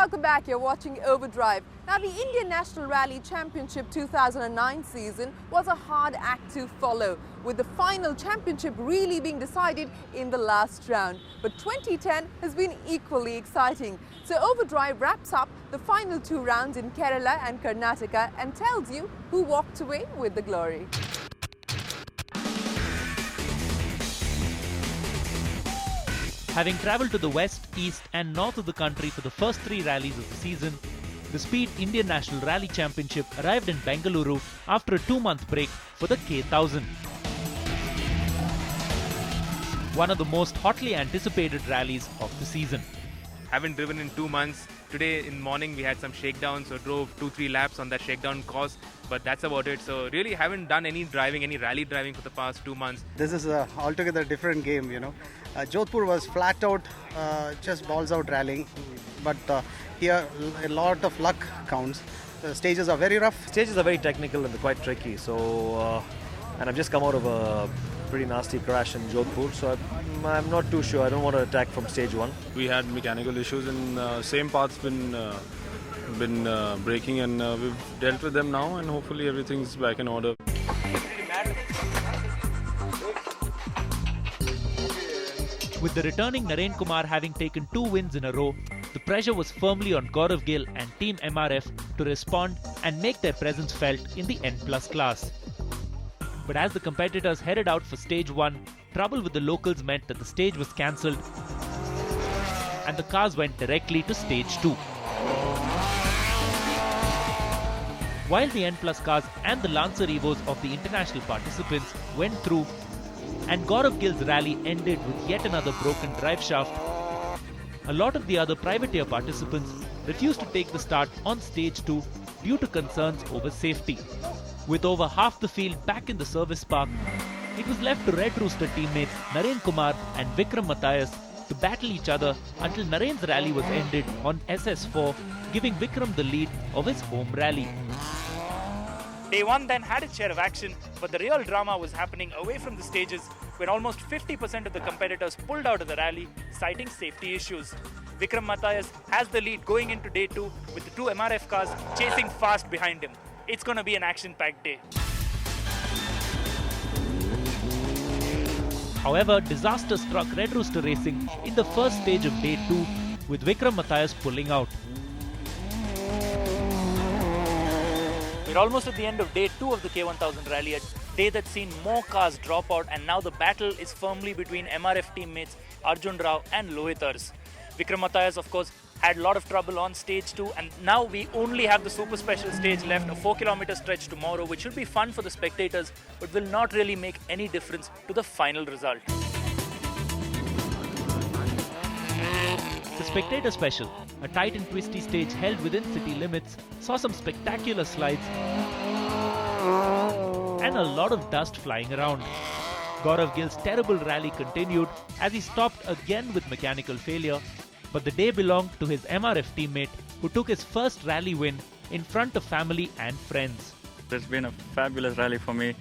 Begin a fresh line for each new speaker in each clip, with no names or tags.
Welcome back. You're watching Overdrive. Now, the Indian National Rally Championship 2009 season was a hard act to follow, with the final championship really being decided in the last round. But 2010 has been equally exciting. So Overdrive wraps up the final two rounds in Kerala and Karnataka and tells you who walked away with the glory.
Having travelled to the west, east and north of the country for the first three rallies of the season, the Speed Indian National Rally Championship arrived in Bengaluru after a 2-month break for the K1000. One of the most hotly anticipated rallies of the season.
Haven't driven in 2 months. Today in morning we had some shakedown, so drove 2-3 laps on that shakedown course, but that's about it. So really haven't done any rally driving for the past 2 months.
This is a altogether different game, you know. Jodhpur was flat out, just balls out rallying, but here a lot of luck counts. The stages are very rough.
Stages are very technical and they're quite tricky. So, and I've just come out of a pretty nasty crash in Jodhpur, so I'm not too sure. I don't want to attack from stage one.
We had mechanical issues and same path's been breaking, and we've dealt with them now, and hopefully everything's back in order.
With the returning Naren Kumar having taken 2 wins in a row, the pressure was firmly on Gaurav Gill and Team MRF to respond and make their presence felt in the N+ class. But as the competitors headed out for stage 1, trouble with the locals meant that the stage was cancelled and the cars went directly to stage 2. While the N+ cars and the Lancer Evos of the international participants went through, and Gaurav Gill's rally ended with yet another broken drive shaft, a lot of the other privateer participants refused to take the start on stage 2 due to concerns over safety. With over half the field back in the service park, it was left to Red Rooster teammates Naren Kumar and Vikram Matthias to battle each other until Naren's rally was ended on SS4, giving Vikram the lead of his home rally.
Day 1 then had its share of action, but the real drama was happening away from the stages when almost 50% of the competitors pulled out of the rally, citing safety issues. Vikram Matthias has the lead going into day 2 with the 2 MRF cars chasing fast behind him. It's going to be an action-packed day.
However, disaster struck Red Rooster Racing in the first stage of day 2, with Vikram Matthias pulling out.
We're almost at the end of day 2 of the K1000 rally, a day that's seen more cars drop out, and now the battle is firmly between MRF teammates Arjun Rao and Lohitars. Vikram Matthias, of course, had a lot of trouble on stage 2, and now we only have the super special stage left, a 4-kilometer stretch tomorrow, which should be fun for the spectators, but will not really make any difference to the final result.
The Spectator Special, a tight and twisty stage held within city limits, saw some spectacular slides and a lot of dust flying around. Gaurav Gill's terrible rally continued as he stopped again with mechanical failure, but the day belonged to his MRF teammate who took his first rally win in front of family and friends.
It's been a fabulous rally for me.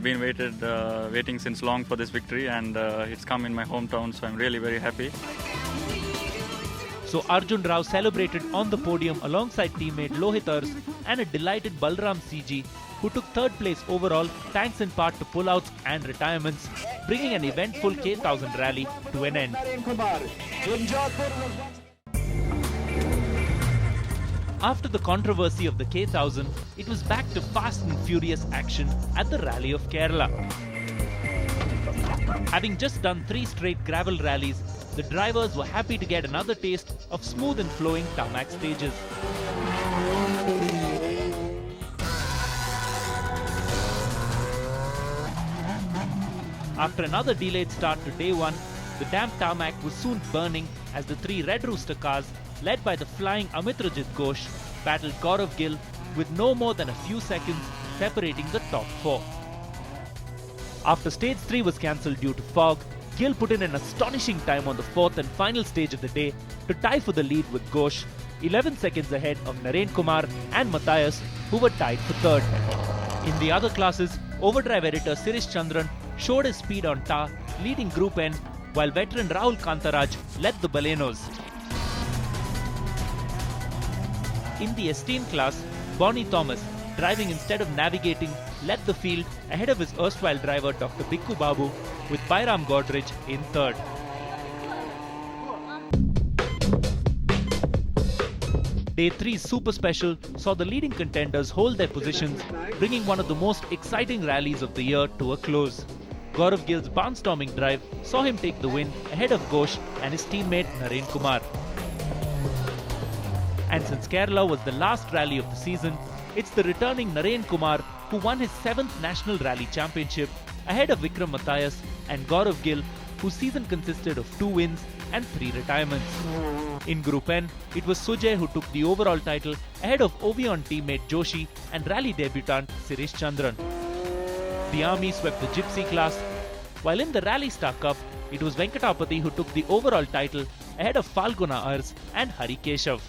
Been waiting since long for this victory, and it's come in my hometown, so I'm really very happy.
So Arjun Rao celebrated on the podium alongside teammate Lohitars and a delighted Balram CG, who took 3rd place overall thanks in part to pullouts and retirements, bringing an eventful K1000 rally to an end. After the controversy of the K1000, it was back to fast and furious action at the Rally of Kerala. Having just done 3 straight gravel rallies, the drivers were happy to get another taste of smooth and flowing tarmac stages. After another delayed start to day 1, the damp tarmac was soon burning as the 3 Red Rooster cars, led by the flying Amitrajit Ghosh, battled Gaurav Gill with no more than a few seconds separating the top 4. After stage 3 was cancelled due to fog, Gill put in an astonishing time on the 4th and final stage of the day to tie for the lead with Ghosh, 11 seconds ahead of Naren Kumar and Matthias, who were tied for 3rd. In the other classes, Overdrive editor Sirish Chandran showed his speed on tar, leading Group N, while veteran Rahul Kantaraj led the Balenos. In the esteemed class, Bonnie Thomas, driving instead of navigating, led the field ahead of his erstwhile driver Dr. Bikku Babu, with Bairam Godrej in third. Day 3's Super Special saw the leading contenders hold their positions, bringing one of the most exciting rallies of the year to a close. Gaurav Gill's barnstorming drive saw him take the win ahead of Ghosh and his teammate Naren Kumar. And since Kerala was the last rally of the season, it's the returning Naren Kumar who won his 7th National Rally Championship ahead of Vikram Matthias and Gaurav Gill, whose season consisted of 2 wins and 3 retirements. In Group N, it was Sujay who took the overall title ahead of Ovion teammate Joshi and rally debutant Sirish Chandran. The Army swept the Gypsy class, while in the Rally Star Cup, it was Venkatapati who took the overall title ahead of Falguna Ars and Hari Keshav.